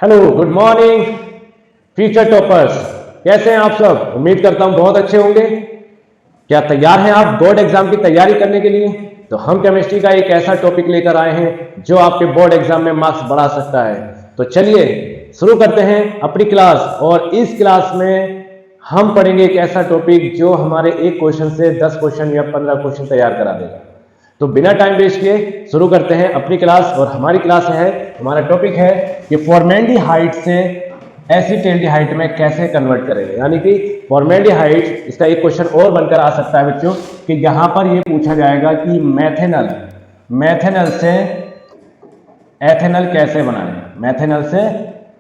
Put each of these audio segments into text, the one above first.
Hello, good morning future toppers. कैसे हैं आप सब? उम्मीद करता हूं बहुत अच्छे होंगे। क्या तैयार हैं आप बोर्ड एग्जाम की तैयारी करने के लिए? तो हम केमिस्ट्री का एक ऐसा टॉपिक लेकर आए हैं जो आपके बोर्ड एग्जाम में मार्क्स बढ़ा सकता है। तो चलिए शुरू करते हैं अपनी क्लास। और इस क्लास में हम पढ़ेंगे एक ऐसा टॉपिक जो हमारे एक क्वेश्चन से 10 क्वेश्चन या 15 क्वेश्चन तैयार करा देगा। तो बिना टाइम वेस्ट किए शुरू करते हैं अपनी क्लास। और हमारी क्लास है, हमारा टॉपिक है कि फॉर्मेल्डिहाइड से एसीटल्डिहाइड में कैसे कन्वर्ट करेंगे। यानी कि फॉर्मेल्डिहाइड, इसका एक क्वेश्चन और बनकर आ सकता है बच्चों कि यहां पर यह पूछा जाएगा कि मेथेनल से एथेनल कैसे बनाएं, मेथेनल से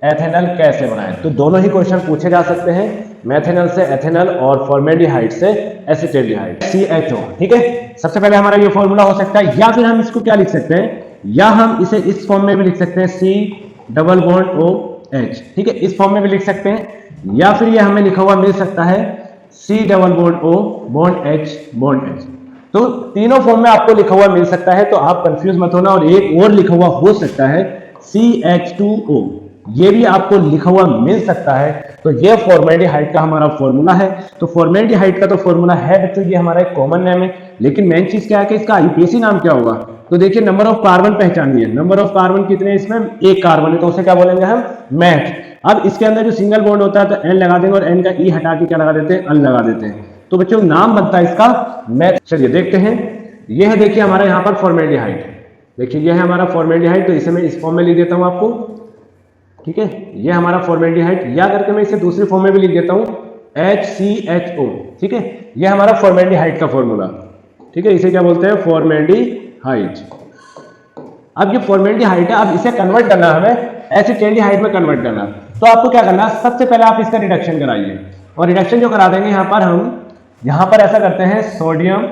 एथेनल कैसे बनाएं। तो दोनों ही क्वेश्चन पूछे जा सकते हैं, मेथेनल से एथेनल और फॉर्मेल्डिहाइड से एसीटल्डिहाइड CHO। ठीक है, सबसे पहले हमारा ये फॉर्मूला हो सकता है, या फिर हम इसको क्या लिख सकते हैं, या हम इसे इस फॉर्म में भी लिख सकते हैं C⋅OH। ठीक है, इस फॉर्म में भी लिख सकते हैं, या फिर ये हमें लिखा हुआ मिल सकता है C⋅O⋅H⋅H। तो तीनों फॉर्म में आपको लिखा हुआ मिल सकता है, तो आप कंफ्यूज मत होना। और एक और लिखा हुआ हो सकता है CH2O, ये भी आपको लिखा हुआ मिल सकता है। तो ये फॉर्मेल्डिहाइड का हमारा फॉर्मूला है। तो फॉर्मेल्डिहाइड का तो फॉर्मूला है बच्चों, ये हमारा एक कॉमन नेम है। लेकिन मेन चीज क्या है कि इसका आईपीएसी नाम क्या होगा। तो देखिए, नंबर ऑफ कार्बन पहचानिए। नंबर ऑफ कार्बन कितने हैं इसमें? एक कार्बन है, तो उसे क्या बोलेंगे हम? मैथ। अब इसके अंदर जो सिंगल बॉन्ड होता है तो एन लगा देंगे, और एन का ई हटा के क्या लगा देते हैं? अन लगा देते हैं। तो बच्चों नाम बनता है इसका मैथ। चलिए देखते हैं, ये है देखिए हमारा यहाँ पर फॉर्मेल्डिहाइड। देखिए ये है हमारा फॉर्मेल्डिहाइड, तो इसे मैं इस फॉर्म में लिख देता हूँ आपको। ठीक है, ये हमारा फॉर्मेल्डिहाइड, या करके मैं इसे दूसरी फॉर्म में भी लिख देता हूँ HCHO। ठीक है, ये हमारा फॉर्मेल्डिहाइड का फॉर्मूला। ठीक है, इसे क्या बोलते हैं? फॉर्मेल्डिहाइड। अब ये फॉर्मेल्डिहाइड है, अब इसे कन्वर्ट करना है हमें एसीटल्डिहाइड में कन्वर्ट करना। तो आपको क्या करना है, सबसे पहले आप इसका रिडक्शन कराइए। और रिडक्शन जो करा देंगे यहां पर हम, यहां पर ऐसा करते हैं सोडियम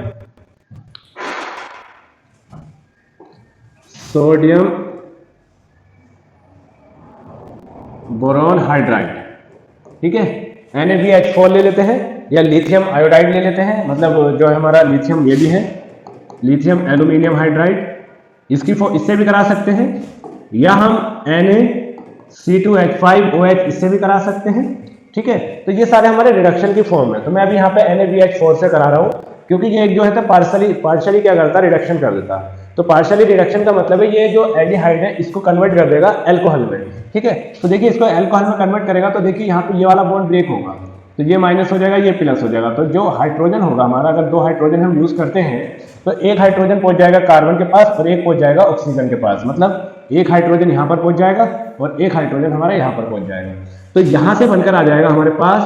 बोरॉन हाइड्राइड। ठीक है, NaBH4 ले लेते हैं, या लिथियम आयोडाइड ले लेते हैं, मतलब जो है हमारा लिथियम, ये भी है लिथियम एल्यूमिनियम हाइड्राइड। इससे भी करा सकते हैं, या हम Na(C2H5OH) इससे भी करा सकते हैं। ठीक है, तो ये सारे हमारे रिडक्शन की फॉर्म है। तो मैं अभी यहाँ पे NaBH4 से करा रहा हूँ, क्योंकि ये एक जो है पार्शली क्या करता है? रिडक्शन कर देता है। तो पार्शियली रिडक्शन का मतलब है ये जो एल्डिहाइड है इसको कन्वर्ट कर देगा एल्कोहल में। ठीक है, तो देखिए इसको एल्कोहल में कन्वर्ट करेगा, तो देखिए यहाँ पे ये वाला बॉन्ड ब्रेक होगा, तो ये माइनस हो जाएगा, ये प्लस हो जाएगा। तो जो हाइड्रोजन होगा हमारा, अगर 2 हाइड्रोजन हम यूज करते हैं तो एक हाइड्रोजन पहुंच जाएगा कार्बन के पास और एक पहुंच जाएगा ऑक्सीजन के पास। मतलब एक हाइड्रोजन यहाँ पर पहुंच जाएगा और एक हाइड्रोजन हमारा यहाँ पर पहुंच जाएगा। तो यहाँ से बनकर आ जाएगा हमारे पास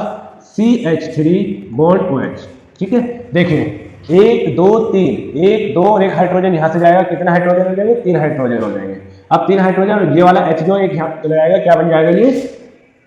CH3 ठीक है, देखिए 1 2 3, 1 2 और एक हाइड्रोजन यहाँ से जाएगा। कितना हाइड्रोजन हो जाएंगे? 3 हाइड्रोजन हो जाएंगे। अब 3 हाइड्रोजन और ये वाला H जो एक यहाँ चला जाएगा, क्या बन जाएगा? ये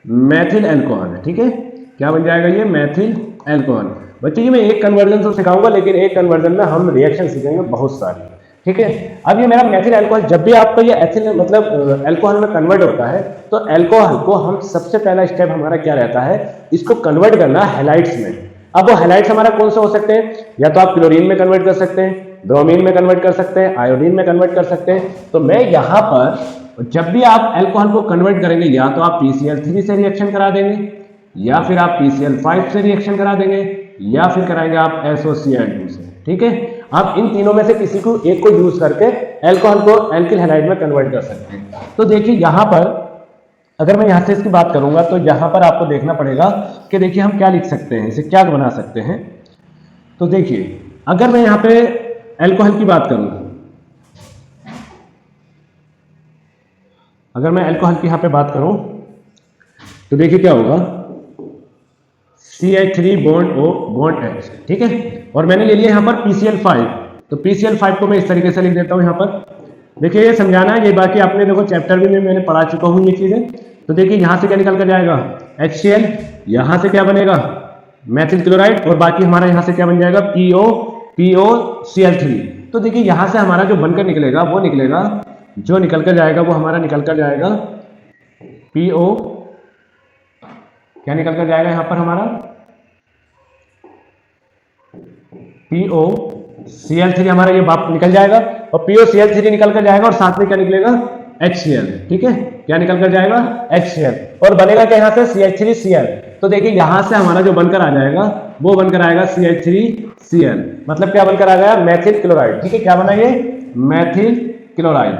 मैथिल अल्कोहल। ठीक है, क्या बन जाएगा? ये मैथिल अल्कोहल। बच्चों ये मैं एक कन्वर्जन तो सिखाऊंगा, लेकिन एक कन्वर्जन में हम रिएक्शन सीखेंगे बहुत सारी। ठीक है, अब ये मेरा मैथिल अल्कोहल, जब भी आपका ये एथिल मतलब अल्कोहल में कन्वर्ट होता है, तो अल्कोहल को हम सबसे पहला स्टेप हमारा क्या रहता है? इसको कन्वर्ट करना हैलाइड्स में। अब वो हैलाइड्स हमारा कौन से हो सकते हैं? या तो आप क्लोरीन में कन्वर्ट कर सकते हैं, ब्रोमीन में कन्वर्ट कर सकते हैं, आयोडीन में कन्वर्ट कर सकते हैं। तो मैं यहाँ पर, जब भी आप अल्कोहल को कन्वर्ट करेंगे, या तो आप PCl3 से रिएक्शन करा देंगे, या फिर आप PCl5 से रिएक्शन करा देंगे, या फिर कराएंगे आप SOCl2 से। ठीक है, आप इन तीनों में से किसी को एक को यूज करके अल्कोहल को एल्किल हैलाइड में कन्वर्ट कर सकते हैं। तो देखिए यहाँ पर अगर मैं यहाँ से इसकी बात करूंगा, तो यहाँ पर आपको देखना पड़ेगा कि देखिए हम क्या लिख सकते हैं, इसे क्या बना सकते हैं। तो देखिए अगर मैं यहाँ पे अल्कोहल की बात करूं, अगर मैं अल्कोहल की यहाँ पे बात करूं, तो देखिए क्या होगा? CH3 ⋅O⋅H। ठीक है, और मैंने ले लिया यहाँ पर PCl5। तो PCl5 को मैं इस तरीके से लिख देता हूँ यहाँ पर। देखिए ये समझाना है, ये बाकी आपने देखो चैप्टर भी में मैंने पढ़ा चुका हूँ ये चीजें। तो देखिए यहाँ से क्या निकल कर जाएगा? HCl, यहाँ से क्या बनेगा? मैथिल क्लोराइड, और बाकी हमारा यहाँ से क्या बन जाएगा? POCl3। तो देखिए यहाँ से हमारा जो बनकर निकलेगा वो निकलेगा, जो निकल कर जाएगा वो हमारा निकल कर जाएगा PO, क्या निकल कर जाएगा यहाँ पर हमारा? POCl3 हमारा ये बाप निकल जाएगा, और POCl3 निकल कर जाएगा, और साथ में क्या निकलेगा? HCl, ठीक है, क्या निकल कर जाएगा HCl, और बनेगा क्या यहाँ से CH3Cl। तो देखिए यहाँ से हमारा जो बनकर आ जाएगा वो बनकर आएगा CH3Cl, मतलब क्या बनकर आ गया मैथिल क्लोराइड, ठीक है, क्या बना ये मैथिल क्लोराइड।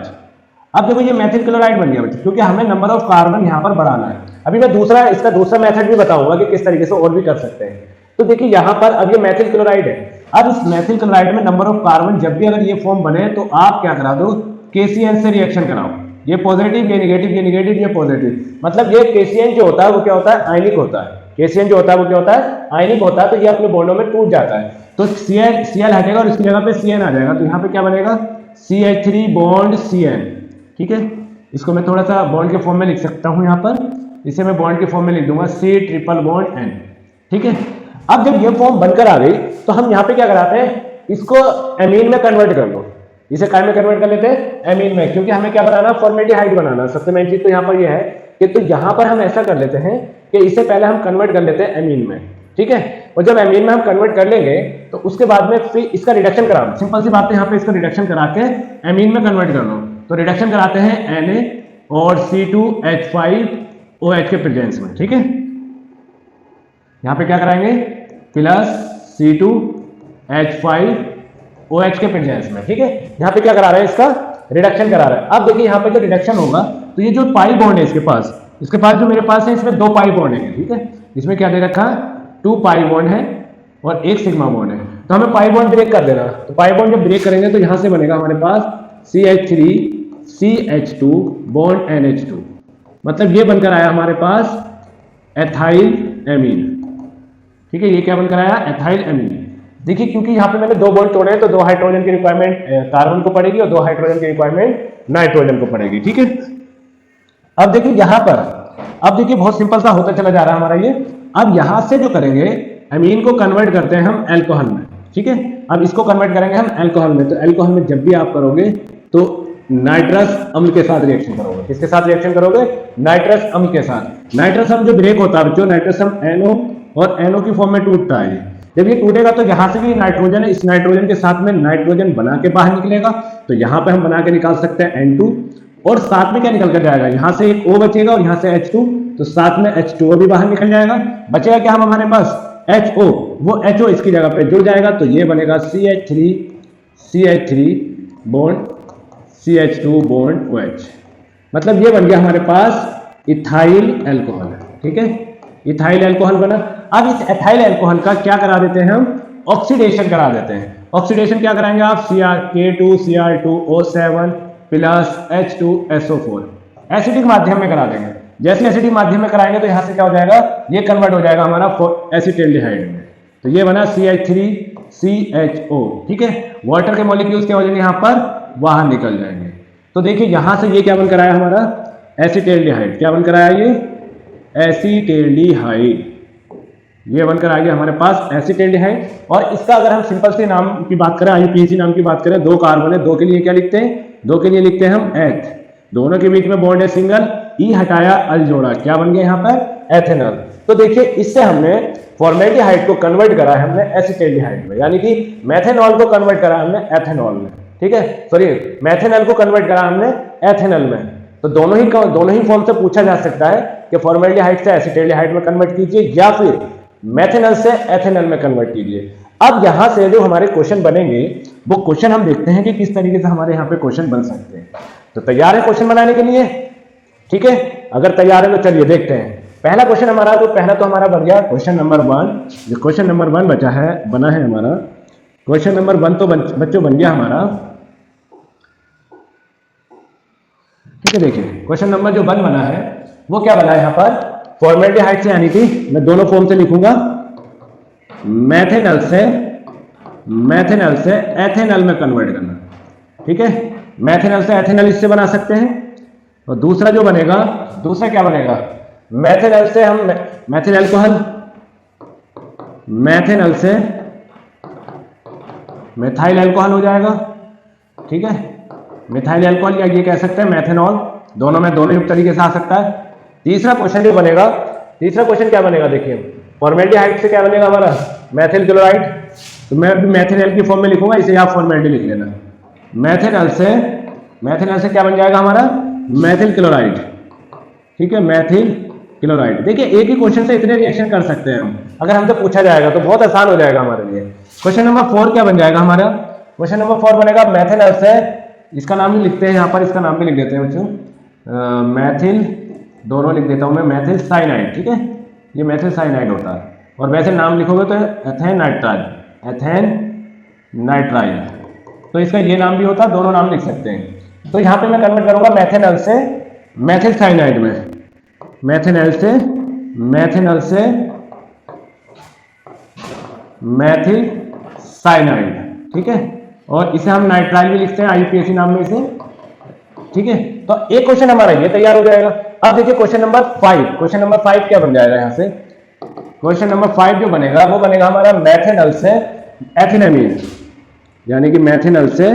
अब देखो ये मैथिल क्लोराइड बन गया बच्चों, क्योंकि हमें नंबर ऑफ कार्बन यहाँ पर बढ़ाना है। अभी मैं इसका दूसरा मेथड भी बताऊंगा कि किस तरीके से और भी कर सकते हैं। तो देखिए यहाँ पर अब ये मैथिल क्लोराइड है, अब इस मैथिल क्लोराइड में नंबर ऑफ कार्बन जब भी अगर ये फॉर्म बने तो आप क्या करा दो KCl से रिएक्शन कराओ, ये पॉजिटिव ये नेगेटिव ये नेगेटिव ये पॉजिटिव, मतलब ये KCl जो होता है वो क्या होता है आयनिक होता है, KCl जो होता है वो क्या होता है आयनिक होता है, तो ये अपने बॉन्डों में टूट जाता है, तो Cl हटेगा और इसकी जगह पे Cn आ जाएगा, तो यहाँ पे क्या बनेगा CH3 बॉन्ड Cn, ठीक है। इसको मैं थोड़ा सा बॉन्ड के फॉर्म में लिख सकता हूँ, यहाँ पर इसे मैं बॉन्ड के फॉर्म में लिख दूंगा C ट्रिपल बॉन्ड N, ठीक है। अब जब ये फॉर्म बनकर आ गई तो हम यहाँ पे क्या कराते हैं, इसको एमीन में कन्वर्ट कर लो, इसे काय में कन्वर्ट कर लेते हैं एमीन में, क्योंकि हमें क्या बनाना फॉर्मेल्डिहाइड बनाना। सबसे मेन चीज तो यहाँ पर ये है कि तो यहाँ पर हम ऐसा कर लेते हैं कि इसे पहले हम कन्वर्ट कर लेते हैं एमीन में, ठीक है, और जब एमीन में हम कन्वर्ट कर लेंगे तो उसके बाद में फिर इसका रिडक्शन करा, सिंपल सी बात है, यहाँ पे इसका रिडक्शन करा के एमीन में कन्वर्ट कर लो। तो रिडक्शन कराते हैं Na और C2H5OH के प्रेजेंस में, ठीक है। यहाँ पे क्या कराएंगे प्लस C2H5OH के प्रेजेंस में, ठीक है। यहाँ पे क्या करा रहे हैं इसका रिडक्शन करा रहा है। अब देखिए यहाँ पे जो रिडक्शन होगा तो ये जो पाई बॉन्ड है इसके पास जो मेरे पास है इसमें 2 पाई बॉन्ड है, ठीक है, इसमें क्या दे रखा है 2 पाई बॉन्ड है और 1 सिग्मा बॉन्ड है, तो हमें पाई बॉन्ड ब्रेक कर देना। तो पाई बॉन्ड जब ब्रेक करेंगे तो यहाँ से बनेगा हमारे पास CH3CH2 बॉन्ड NH2, मतलब ये बनकर आया हमारे पास एथाइल एमीन, ठीक है, ये क्या बनकर आया एथाइल एमीन। देखिए क्योंकि यहाँ पे मैंने 2 बॉन्ड तोड़े हैं तो 2 हाइड्रोजन की रिक्वायरमेंट कार्बन को पड़ेगी और 2 हाइड्रोजन की रिक्वायरमेंट नाइट्रोजन को पड़ेगी, ठीक है। अब देखिए यहाँ पर अब देखिए बहुत सिंपल सा होता चला जा रहा है हमारा ये। अब यहाँ से जो करेंगे एमीन को कन्वर्ट करते हैं हम एल्कोहल में, ठीक है। अब इसको कन्वर्ट करेंगे हम एल्कोहल में, तो एल्कोहल में जब भी आप करोगे तो नाइट्रस अम्ल के साथ रिएक्शन करोगे, किसके साथ रिएक्शन करोगे नाइट्रस अम्ल के साथ। नाइट्रस अम्ल जो ब्रेक होता है बच्चों, नाइट्रस अम्ल NO और NO की फॉर्म में टूटता है, जब ये टूटेगा तो यहाँ से भी नाइट्रोजन है, इस नाइट्रोजन के साथ में नाइट्रोजन बना के बाहर निकलेगा, तो यहाँ पे हम बना के निकाल सकते हैं N2 और साथ में क्या निकल कर जाएगा, यहाँ से एक O बचेगा और यहाँ से H2, तो साथ में H2O भी बाहर निकल जाएगा, बचेगा क्या हम हमारे पास HO, वो HO इसकी जगह पे जुड़ जाएगा, तो ये बनेगा CH3 bond CH2 bond OH, मतलब ये बन गया हमारे पास इथाइल अल्कोहल, ठीक है, इथाइल अल्कोहल बना। अब इस एथाइल अल्कोहल का क्या करा देते हैं हम ऑक्सीडेशन करा देते हैं। ऑक्सीडेशन क्या कराएंगे आप K2Cr2O7 प्लस H2SO4 एसिडिक माध्यम में करा देंगे। जैसे एसिडिक माध्यम में कराएंगे तो यहाँ से क्या हो जाएगा, ये कन्वर्ट हो जाएगा हमारा एसिटाल्डिहाइड में, तो ये बना CH3CHO, ठीक है। वाटर के मॉलिक्यूल्स क्या हो जाएंगे यहाँ पर बाहर निकल जाएंगे। तो देखिए यहाँ से ये क्या बनकर आया हमारा एसिटाल्डिहाइड, क्या बनकर आया ये एसिटाल्डिहाइड, ये बनकर आ गया हमारे पास एसिटाल्डिहाइड। और इसका अगर हम सिंपल से नाम की बात करें, IUPAC नाम की बात करें, 2 कार्बन है, 2 के लिए क्या लिखते हैं, 2 के लिए लिखते हैं हम एथ, दोनों के बीच में बॉन्ड है सिंगल, ई हटाया अल जोड़ा, क्या बन गया यहाँ पर एथेनॉल। तो देखिए इससे हमने फॉर्मेल्डिहाइड को कन्वर्ट करा है हमने एसिटाल्डिहाइड में, यानी कि मेथेनॉल को कन्वर्ट करा हमने एथेनॉल में, ठीक है, सॉरी मेथेनॉल को कन्वर्ट करा हमने एथेनॉल में। तो दोनों ही फॉर्म से पूछा जा सकता है कि फॉर्मेल्डिहाइड से एसिटाल्डिहाइड में कन्वर्ट कीजिए या फिर मेथेनॉल से एथेनॉल में कन्वर्ट कीजिए। अब यहां से जो हमारे क्वेश्चन बनेंगे वो क्वेश्चन हम देखते हैं कि किस तरीके से हमारे यहाँ पे क्वेश्चन बन सकते हैं। तो तैयार है क्वेश्चन बनाने के लिए, ठीक है, अगर तैयार है तो चलिए देखते हैं। पहला क्वेश्चन हमारा बन गया क्वेश्चन नंबर 1, जो क्वेश्चन नंबर 1 बना है हमारा क्वेश्चन नंबर 1 तो बच्चों बन गया हमारा, ठीक है। देखिए क्वेश्चन नंबर जो 1 बना है वो क्या बना है यहाँ पर फॉर्मेल्डिहाइड से, यानी कि मैं दोनों फॉर्म से लिखूंगा, मेथेनॉल से एथेनॉल में कन्वर्ट करना, ठीक है, मेथेनॉल से एथेनॉल इससे बना सकते हैं। और दूसरा जो बनेगा, दूसरा क्या बनेगा, मेथेनॉल से हम मेथिल अल्कोहल, मेथेनॉल से मिथाइल अल्कोहल हो जाएगा, ठीक है, मिथाइल अल्कोहल या ये कह सकते हैं मेथेनॉल, दोनों में दोनों ही तरीके से आ सकता है। तीसरा क्वेश्चन जो बनेगा, तीसरा क्वेश्चन क्या बनेगा, देखिए फॉर्मेल्डिहाइड से क्या बनेगा हमारा मेथिल क्लोराइड, तो मैं अभी मेथेनॉल की फॉर्म में लिखूंगा, इसे आप फॉर्मेल्डी लिख लेना। मेथेनॉल से क्या बन जाएगा हमारा मैथिल क्लोराइड, ठीक है, मैथिल क्लोराइड। देखिए एक ही क्वेश्चन से इतने रिएक्शन कर सकते हैं हम, अगर हमसे पूछा जाएगा तो बहुत आसान हो जाएगा हमारे लिए। क्वेश्चन नंबर 4 क्या बन जाएगा हमारा? क्वेश्चन नंबर 4 बनेगा मैथिनल से, इसका नाम भी लिखते हैं यहाँ पर, इसका नाम भी लिख देते हैं बच्चों, मैथिल, दोनों लिख देता हूँ मैं, मैथिल साइनाइड, ठीक है, ये मैथिल साइनाइड होता है। और वैसे नाम लिखोगे तो एथेन नाइट्राइल, एथेन नाइट्राइल, तो इसका ये नाम भी होता है, दोनों नाम लिख सकते हैं। तो यहाँ पे मैं कन्वर्ट करूंगा मैथिनल से मैथिल साइनाइड में, मैथिनल से मैथिल साइनाइड, ठीक है, और इसे हम नाइट्राइल भी लिखते हैं आईयूपीएसी नाम में इसे, ठीक है। तो एक क्वेश्चन हमारा ये तैयार हो जाएगा। अब देखिए क्वेश्चन नंबर 5, क्वेश्चन नंबर 5 क्या बन जाएगा यहाँ से? क्वेश्चन नंबर 5 जो बनेगा वो बनेगा हमारा मैथिनल से एथिलेमीन, यानी कि मैथिनल से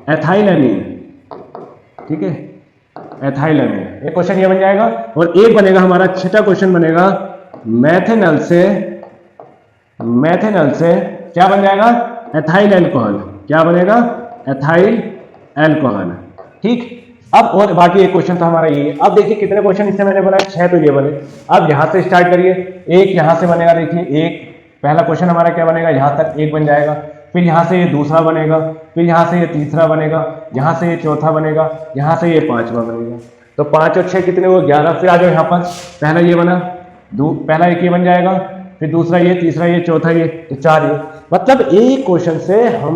एथाइलेमीन, ठीक है, एथाइलेमीन, एक क्वेश्चन ये बन जाएगा। और एक बनेगा हमारा छठा क्वेश्चन बनेगा मैथिनल से क्या बन जाएगा? एथाइल एल्कोहल, क्या बनेगा? एथाइल एल्कोहल, ठीक। अब और बाकी एक क्वेश्चन तो हमारा ये है। अब देखिए कितने क्वेश्चन इससे मैंने बनाए, 6 तो ये बने। अब यहां से स्टार्ट करिए, एक यहां से बनेगा, देखिए एक पहला क्वेश्चन हमारा क्या बनेगा, यहां तक एक बन जाएगा, फिर यहां से ये दूसरा बनेगा, फिर यहां से ये तीसरा बनेगा, यहां से ये चौथा बनेगा, यहां से ये पांचवा बनेगा। तो 5 और 6 कितने हुए? 11। फिर आ जाओ यहाँ पर, पहला ये बना, पहला एक ये बन जाएगा, फिर दूसरा ये, तीसरा ये, चौथा ये, तो 4 ये। मतलब एक क्वेश्चन से हम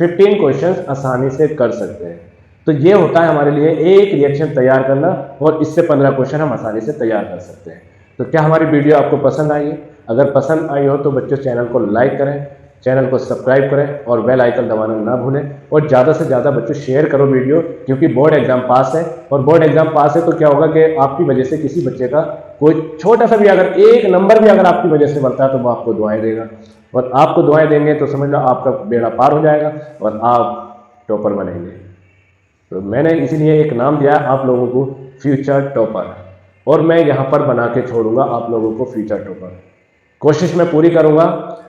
15 क्वेश्चन आसानी से कर सकते हैं। तो ये होता है हमारे लिए एक रिएक्शन तैयार करना, और इससे 15 क्वेश्चन हम आसानी से तैयार कर सकते हैं। तो क्या हमारी वीडियो आपको पसंद आई है? अगर पसंद आई हो तो बच्चों चैनल को लाइक करें, चैनल को सब्सक्राइब करें और बेल आइकन दबाना ना भूलें। और ज़्यादा से ज़्यादा बच्चों शेयर करो वीडियो, क्योंकि बोर्ड एग्जाम पास है, और बोर्ड एग्जाम पास है तो क्या होगा कि आपकी वजह से किसी बच्चे का कोई छोटा सा भी, अगर एक नंबर भी अगर आपकी वजह से बढ़ता है तो वो आपको दुआएं देगा, और आपको दुआएं देंगे तो समझ लो आपका बेड़ा पार हो जाएगा और आप टॉपर बनेंगे। तो मैंने इसीलिए एक नाम दिया आप लोगों को, फ्यूचर टॉपर, और मैं यहाँ पर बना के छोड़ूंगा आप लोगों को फ्यूचर टॉपर। कोशिश मैं पूरी करूंगा।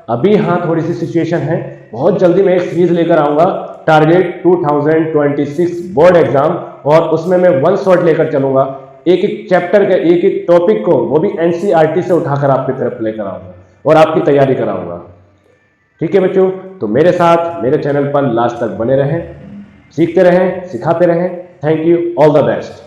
अभी हाँ थोड़ी सी सिचुएशन है, बहुत जल्दी मैं एक सीरीज लेकर आऊंगा, टारगेट 2026 बोर्ड एग्जाम, और उसमें मैं 1 शॉट लेकर चलूंगा, एक एक चैप्टर के एक एक टॉपिक को, वो भी एनसीईआरटी से उठाकर आपकी तरफ लेकर आऊंगा और आपकी तैयारी कराऊंगा। ठीक है बच्चों, तो मेरे साथ मेरे चैनल पर लास्ट तक बने रहें, सीखते रहें, सिखाते रहें। Thank you, all the best.